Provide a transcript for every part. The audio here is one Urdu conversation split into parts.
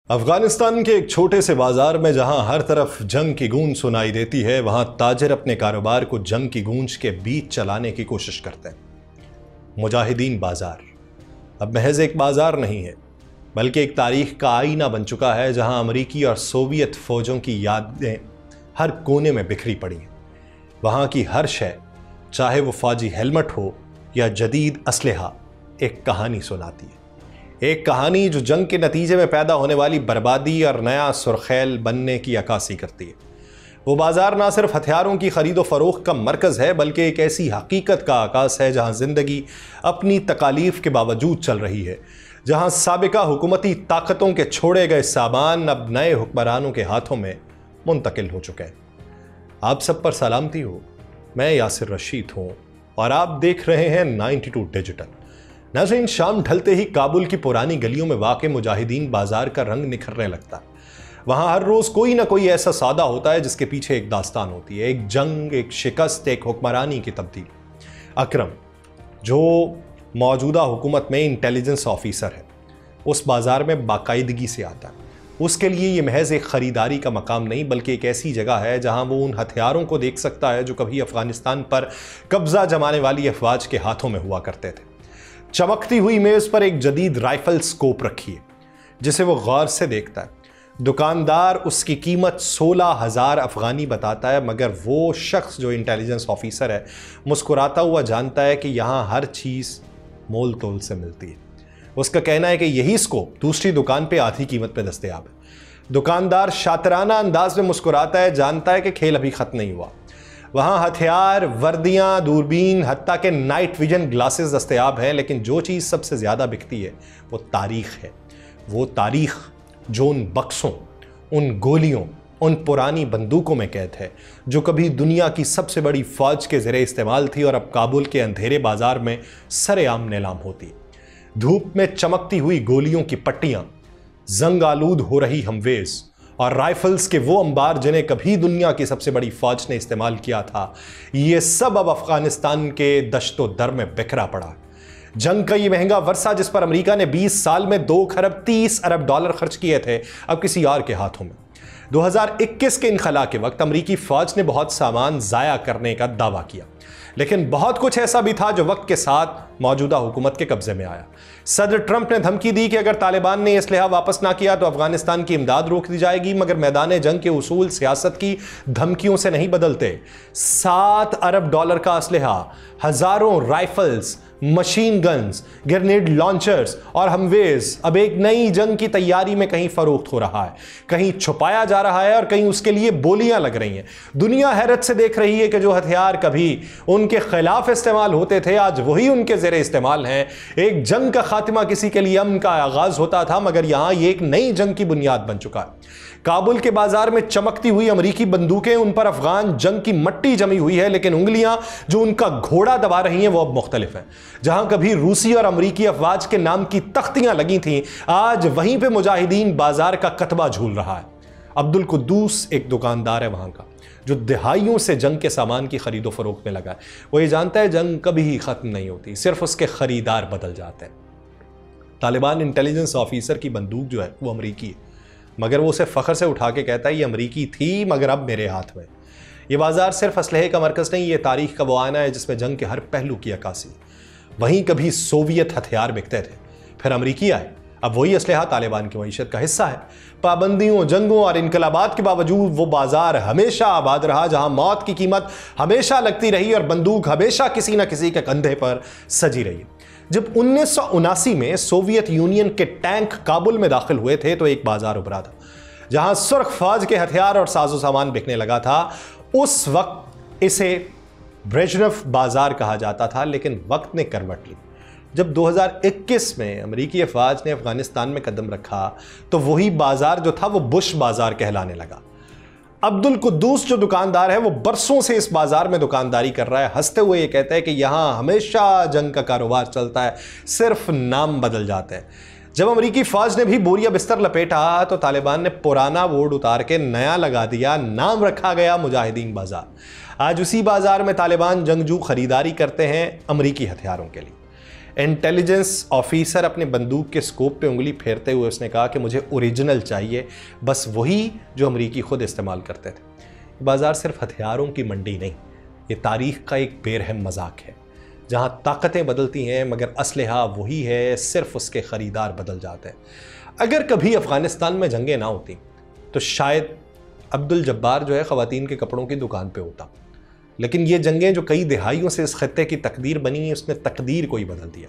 افغانستان کے ایک چھوٹے سے بازار میں جہاں ہر طرف جنگ کی گونج سنائی دیتی ہے، وہاں تاجر اپنے کاروبار کو جنگ کی گونج کے بیچ چلانے کی کوشش کرتے ہیں۔ مجاہدین بازار اب محض ایک بازار نہیں ہے، بلکہ ایک تاریخ کا آئینہ بن چکا ہے جہاں امریکی اور سوویت فوجوں کی یادیں ہر کونے میں بکھری پڑی ہیں۔ وہاں کی ہر شے، چاہے وہ فوجی ہیلمٹ ہو یا جدید اسلحہ، ایک کہانی سناتی ہے۔ ایک کہانی جو جنگ کے نتیجے میں پیدا ہونے والی بربادی اور نیا سرخیل بننے کی عکاسی کرتی ہے۔ وہ بازار نہ صرف ہتھیاروں کی خرید و فروخت کا مرکز ہے، بلکہ ایک ایسی حقیقت کا عکاس ہے جہاں زندگی اپنی تکالیف کے باوجود چل رہی ہے، جہاں سابقہ حکومتی طاقتوں کے چھوڑے گئے سامان اب نئے حکمرانوں کے ہاتھوں میں منتقل ہو چکے ہیں۔ آپ سب پر سلامتی ہو، میں یاسر رشید ہوں اور آپ دیکھ رہے ہیں 92 ڈیجیٹل۔ ناظرین، شام ڈھلتے ہی کابل کی پرانی گلیوں میں واقع مجاہدین بازار کا رنگ نکھرنے لگتا ہے۔ وہاں ہر روز کوئی نہ کوئی ایسا سودا ہوتا ہے جس کے پیچھے ایک داستان ہوتی ہے، ایک جنگ، ایک شکست، ایک حکمرانی کی تبدیلی۔ اکرم، جو موجودہ حکومت میں انٹیلیجنس آفیسر ہے، اس بازار میں باقاعدگی سے آتا ہے۔ اس کے لیے یہ محض ایک خریداری کا مقام نہیں، بلکہ ایک ایسی جگہ ہے جہاں وہ ان ہتھیاروں کو دیکھ سکتا ہے جو کبھی افغانستان پر قبضہ جمانے والی افواج کے ہاتھوں میں ہوا کرتے تھے۔ چمکتی ہوئی میز پر ایک جدید رائفل سکوپ رکھی ہے جسے وہ غور سے دیکھتا ہے۔ دکاندار اس کی قیمت 16,000 افغانی بتاتا ہے، مگر وہ شخص جو انٹیلیجنس آفیسر ہے مسکراتا ہوا جانتا ہے کہ یہاں ہر چیز مول تول سے ملتی ہے۔ اس کا کہنا ہے کہ یہی سکوپ دوسری دکان پہ آدھی قیمت پہ دستیاب ہے۔ دکاندار شاطرانہ انداز میں مسکراتا ہے، جانتا ہے کہ کھیل ابھی ختم نہیں ہوا۔ وہاں ہتھیار، وردیاں، دوربین، حتیٰ کہ نائٹ ویژن گلاسز دستیاب ہیں، لیکن جو چیز سب سے زیادہ بکتی ہے وہ تاریخ ہے۔ وہ تاریخ جو ان بکسوں، ان گولیوں، ان پرانی بندوقوں میں قید ہے جو کبھی دنیا کی سب سے بڑی فوج کے زیر استعمال تھی اور اب کابل کے اندھیرے بازار میں سر عام نیلام ہوتی۔ دھوپ میں چمکتی ہوئی گولیوں کی پٹیاں، زنگ آلود ہو رہی ہمویز اور رائفلز کے وہ انبار جنہیں کبھی دنیا کی سب سے بڑی فوج نے استعمال کیا تھا، یہ سب اب افغانستان کے دشت و در میں بکھرا پڑا۔ جنگ کا یہ مہنگا ورثہ جس پر امریکہ نے 20 سال میں 2,30,000,000,000 خرچ کیے تھے، اب کسی اور کے ہاتھوں میں۔ 2021 کے انخلا کے وقت امریکی فوج نے بہت سامان ضائع کرنے کا دعویٰ کیا، لیکن بہت کچھ ایسا بھی تھا جو وقت کے ساتھ موجودہ حکومت کے قبضے میں آیا۔ صدر ٹرمپ نے دھمکی دی کہ اگر طالبان نے اسلحہ واپس نہ کیا تو افغانستان کی امداد روک دی جائے گی، مگر میدان جنگ کے اصول سیاست کی دھمکیوں سے نہیں بدلتے۔ $7 ارب کا اسلحہ، ہزاروں rifles, machine guns, grenade launchers اور ہمویز اب ایک نئی جنگ کی تیاری میں کہیں فروخت ہو رہا ہے، کہیں چھپایا جا رہا ہے اور کہیں اس کے لیے بولیاں لگ رہی ہیں۔ دنیا حیرت سے دیکھ رہی ہے کہ جو ہتھیار کبھی ان کے خلاف استعمال ہوتے تھے آج وہی ان کے زیر استعمال ہیں۔ ایک جنگ کا خاتمہ کسی کے لیے امن کا آغاز ہوتا تھا، مگر یہاں یہ ایک نئی جنگ کی بنیاد بن چکا ہے۔ کابل کے بازار میں چمکتی ہوئی امریکی بندوقیں، ان پر افغان جنگ کی مٹی جمی ہوئی ہے، لیکن انگلیاں جو ان کا گھوڑا دبا رہی ہیں وہ اب مختلف ہیں۔ جہاں کبھی روسی اور امریکی افواج کے نام کی تختیاں لگی تھیں، آج وہیں پہ مجاہدین بازار کا کتبہ جھول رہا ہے۔ عبدالقدوس ایک دکاندار ہے وہاں کا، جو دہائیوں سے جنگ کے سامان کی خرید و فروخت میں لگا ہے۔ وہ یہ جانتا ہے جنگ کبھی ختم نہیں ہوتی، صرف اس کے خریدار بدل جاتے ہیں۔ طالبان انٹیلیجنس آفیسر کی بندوق جو ہے وہ امریکی ہے، مگر وہ اسے فخر سے اٹھا کے کہتا ہے یہ امریکی تھی مگر اب میرے ہاتھ میں۔ یہ بازار صرف اسلحے کا مرکز نہیں، یہ تاریخ کا وہ آئینہ ہے جس میں جنگ کے ہر پہلو کی عکاسی۔ وہیں کبھی سوویت ہتھیار بکتے تھے، پھر امریکی آئے، اب وہی اسلحہ طالبان کی معیشت کا حصہ ہے۔ پابندیوں، جنگوں اور انقلابات کے باوجود وہ بازار ہمیشہ آباد رہا، جہاں موت کی قیمت ہمیشہ لگتی رہی اور بندوق ہمیشہ کسی نہ کسی کے کندھے پر سجی رہی۔ جب 1979 میں سوویت یونین کے ٹینک کابل میں داخل ہوئے تھے تو ایک بازار ابھرا تھا جہاں سرخ فوج کے ہتھیار اور ساز و سامان بکنے لگا تھا۔ اس وقت اسے بریجنف بازار کہا جاتا تھا، لیکن وقت نے کروٹ لی۔ جب 2021 میں امریکی افواج نے افغانستان میں قدم رکھا تو وہی بازار جو تھا وہ بش بازار کہلانے لگا۔ عبدالقدوس جو دکاندار ہے وہ برسوں سے اس بازار میں دکانداری کر رہا ہے، ہنستے ہوئے یہ کہتا ہے کہ یہاں ہمیشہ جنگ کا کاروبار چلتا ہے، صرف نام بدل جاتے ہیں۔ جب امریکی فوج نے بھی بوریا بستر لپیٹا تو طالبان نے پرانا بورڈ اتار کے نیا لگا دیا، نام رکھا گیا مجاہدین بازار۔ آج اسی بازار میں طالبان جنگجو خریداری کرتے ہیں امریکی ہتھیاروں کے لیے۔ انٹیلیجنس آفیسر اپنے بندوق کے سکوپ پہ انگلی پھیرتے ہوئے اس نے کہا کہ مجھے اوریجنل چاہیے، بس وہی جو امریکی خود استعمال کرتے تھے۔ بازار صرف ہتھیاروں کی منڈی نہیں، یہ تاریخ کا ایک بے رحم مذاق ہے جہاں طاقتیں بدلتی ہیں مگر اسلحہ وہی ہے، صرف اس کے خریدار بدل جاتے ہیں۔ اگر کبھی افغانستان میں جنگیں نہ ہوتی تو شاید عبد الجبار جو ہے خواتین کے کپڑوں کی دکان پہ ہوتا، لیکن یہ جنگیں جو کئی دہائیوں سے اس خطے کی تقدیر بنی ہیں، اس نے تقدیر کو ہی بدل دیا۔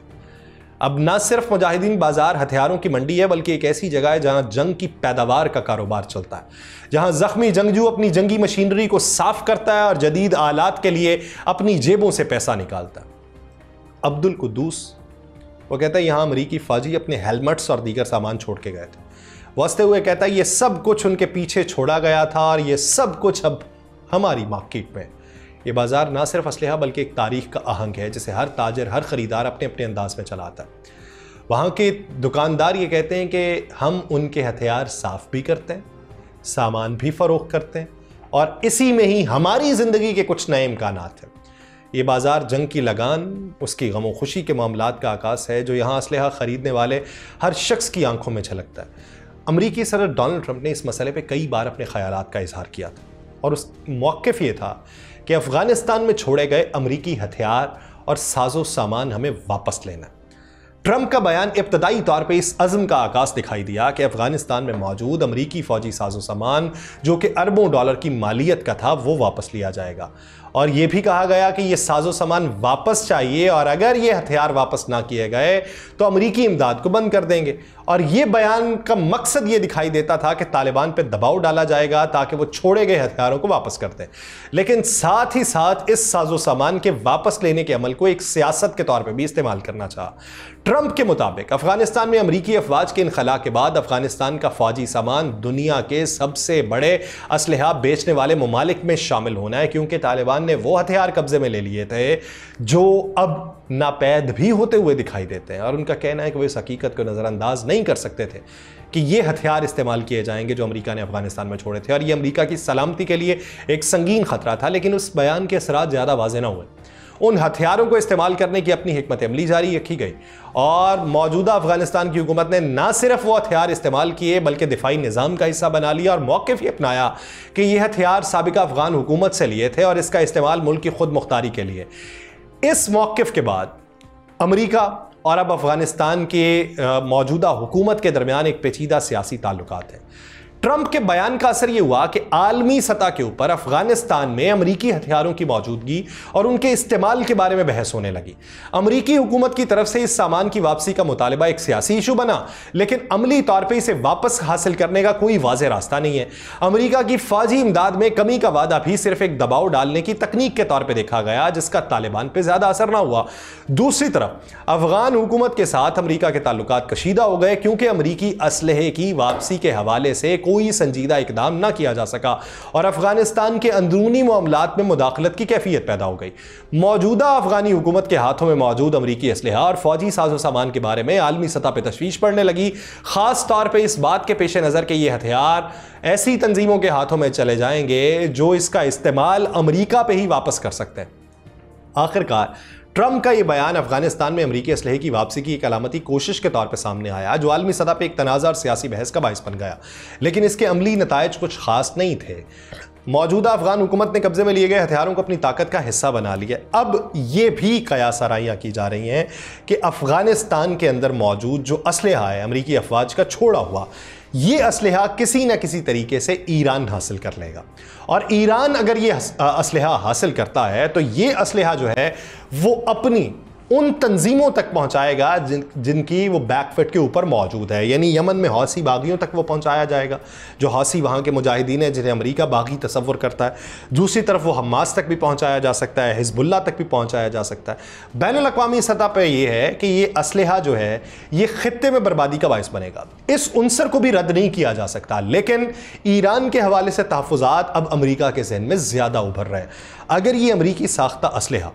اب نہ صرف مجاہدین بازار ہتھیاروں کی منڈی ہے بلکہ ایک ایسی جگہ ہے جہاں جنگ کی پیداوار کا کاروبار چلتا ہے، جہاں زخمی جنگجو اپنی جنگی مشینری کو صاف کرتا ہے اور جدید آلات کے لیے اپنی جیبوں سے پیسہ نکالتا ہے۔ عبد القدوس وہ کہتا ہے یہاں امریکی فوجی اپنے ہیلمٹس اور دیگر سامان چھوڑ کے گئے تھے، وہ ہنستے ہوئے کہتا ہے یہ سب کچھ ان کے پیچھے چھوڑا گیا تھا اور یہ سب کچھ اب ہماری مارکیٹ میں۔ یہ بازار نہ صرف اسلحہ بلکہ ایک تاریخ کا آہنگ ہے جسے ہر تاجر، ہر خریدار اپنے اپنے انداز میں چلاتا ہے۔ وہاں کے دکاندار یہ کہتے ہیں کہ ہم ان کے ہتھیار صاف بھی کرتے ہیں، سامان بھی فروخت کرتے ہیں اور اسی میں ہی ہماری زندگی کے کچھ نئے امکانات ہیں۔ یہ بازار جنگ کی لگان، اس کی غم و خوشی کے معاملات کا عکاس ہے جو یہاں اسلحہ خریدنے والے ہر شخص کی آنکھوں میں جھلکتا ہے۔ امریکی صدر ڈونلڈ ٹرمپ نے اس مسئلے پہ کئی بار اپنے خیالات کا اظہار کیا تھا اور اس موقف یہ تھا کہ افغانستان میں چھوڑے گئے امریکی ہتھیار اور ساز و سامان ہمیں واپس لینا ہے۔ ٹرمپ کا بیان ابتدائی طور پہ اس عزم کا عکاس دکھائی دیا کہ افغانستان میں موجود امریکی فوجی ساز و سامان جو کہ اربوں ڈالر کی مالیت کا تھا وہ واپس لیا جائے گا، اور یہ بھی کہا گیا کہ یہ ساز و سامان واپس چاہیے اور اگر یہ ہتھیار واپس نہ کیے گئے تو امریکی امداد کو بند کر دیں گے۔ اور یہ بیان کا مقصد یہ دکھائی دیتا تھا کہ طالبان پہ دباؤ ڈالا جائے گا تاکہ وہ چھوڑے گئے ہتھیاروں کو واپس کر دیں، لیکن ساتھ ہی ساتھ اس ساز و سامان کے واپس لینے کے عمل کو ایک سیاست کے طور پہ بھی استعمال کرنا چاہا۔ ٹرمپ کے مطابق افغانستان میں امریکی افواج کے انخلاء کے بعد افغانستان کا فوجی سامان دنیا کے سب سے بڑے اسلحہ بیچنے والے ممالک میں شامل ہونا ہے، کیونکہ طالبان نے وہ ہتھیار قبضے میں لے لیے تھے جو اب ناپید بھی ہوتے ہوئے دکھائی دیتے ہیں، اور ان کا کہنا ہے کہ وہ اس حقیقت کو نظر انداز نہیں کر سکتے تھے کہ یہ ہتھیار استعمال کیے جائیں گے جو امریکہ نے افغانستان میں چھوڑے تھے، اور یہ امریکہ کی سلامتی کے لیے ایک سنگین خطرہ تھا۔ لیکن اس بیان کے اثرات زیادہ واضح نہ ہوئے، ان ہتھیاروں کو استعمال کرنے کی اپنی حکمت عملی جاری رکھی گئی اور موجودہ افغانستان کی حکومت نے نہ صرف وہ ہتھیار استعمال کیے بلکہ دفاعی نظام کا حصہ بنا لیا اور موقف یہ اپنایا کہ یہ ہتھیار سابقہ افغان حکومت سے لیے تھے اور اس کا استعمال ملک کی خود مختاری کے لیے۔ اس موقف کے بعد امریکہ اور اب افغانستان کے موجودہ حکومت کے درمیان ایک پیچیدہ سیاسی تعلقات ہیں۔ ٹرمپ کے بیان کا اثر یہ ہوا کہ عالمی سطح کے اوپر افغانستان میں امریکی ہتھیاروں کی موجودگی اور ان کے استعمال کے بارے میں بحث ہونے لگی۔ امریکی حکومت کی طرف سے اس سامان کی واپسی کا مطالبہ ایک سیاسی ایشو بنا، لیکن عملی طور پہ اسے واپس حاصل کرنے کا کوئی واضح راستہ نہیں ہے۔ امریکہ کی فوجی امداد میں کمی کا وعدہ بھی صرف ایک دباؤ ڈالنے کی تکنیک کے طور پہ دیکھا گیا جس کا طالبان پہ زیادہ اثر نہ ہوا۔ دوسری طرف افغان حکومت کے ساتھ امریکہ کے تعلقات کشیدہ ہو گئے کیونکہ امریکی اسلحے کی واپسی کے حوالے سے کوئی سنجیدہ اقدام نہ کیا جا سکا اور افغانستان کے اندرونی معاملات میں مداخلت کی کیفیت پیدا ہو گئی۔ موجودہ افغانی حکومت کے ہاتھوں میں موجود امریکی اسلحہ اور فوجی ساز و سامان کے بارے میں عالمی سطح پہ تشویش بڑھنے لگی، خاص طور پہ اس بات کے پیش نظر کہ یہ ہتھیار ایسی تنظیموں کے ہاتھوں میں چلے جائیں گے جو اس کا استعمال امریکہ پہ ہی واپس کر سکتے ہیں۔ آخرکار ٹرمپ کا یہ بیان افغانستان میں امریکی اسلحے کی واپسی کی ایک علامتی کوشش کے طور پہ سامنے آیا جو عالمی سطح پہ ایک تنازع اور سیاسی بحث کا باعث بن گیا، لیکن اس کے عملی نتائج کچھ خاص نہیں تھے۔ موجودہ افغان حکومت نے قبضے میں لیے گئے ہتھیاروں کو اپنی طاقت کا حصہ بنا لیا۔ اب یہ بھی قیاس آرائیاں کی جا رہی ہیں کہ افغانستان کے اندر موجود جو اسلحہ ہے امریکی افواج کا چھوڑا ہوا، یہ اسلحہ کسی نہ کسی طریقے سے ایران حاصل کر لے گا، اور ایران اگر یہ اسلحہ حاصل کرتا ہے تو یہ اسلحہ جو ہے وہ اپنی ان تنظیموں تک پہنچائے گا جن کی وہ بیک فٹ کے اوپر موجود ہے، یعنی یمن میں حوثی باغیوں تک وہ پہنچایا جائے گا جو حوثی وہاں کے مجاہدین ہیں جنہیں امریکہ باغی تصور کرتا ہے۔ دوسری طرف وہ حماس تک بھی پہنچایا جا سکتا ہے، حزب اللہ تک بھی پہنچایا جا سکتا ہے۔ بین الاقوامی سطح پہ یہ ہے کہ یہ اسلحہ جو ہے یہ خطے میں بربادی کا باعث بنے گا، اس عنصر کو بھی رد نہیں کیا جا سکتا، لیکن ایران کے حوالے سے تحفظات اب امریکہ کے ذہن میں زیادہ ابھر رہے ہیں۔ اگر یہ امریکی ساختہ اسلحہ،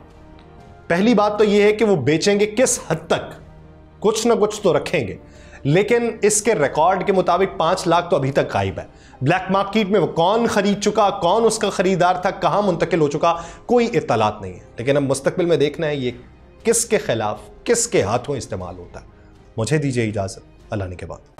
پہلی بات تو یہ ہے کہ وہ بیچیں گے کس حد تک، کچھ نہ کچھ تو رکھیں گے، لیکن اس کے ریکارڈ کے مطابق 5 لاکھ تو ابھی تک غائب ہے۔ بلیک مارکیٹ میں وہ کون خرید چکا، کون اس کا خریدار تھا، کہاں منتقل ہو چکا، کوئی اطلاعات نہیں ہے۔ لیکن اب مستقبل میں دیکھنا ہے یہ کس کے خلاف کس کے ہاتھوں استعمال ہوتا ہے. مجھے دیجیے اجازت. اللہ نے کے بعد.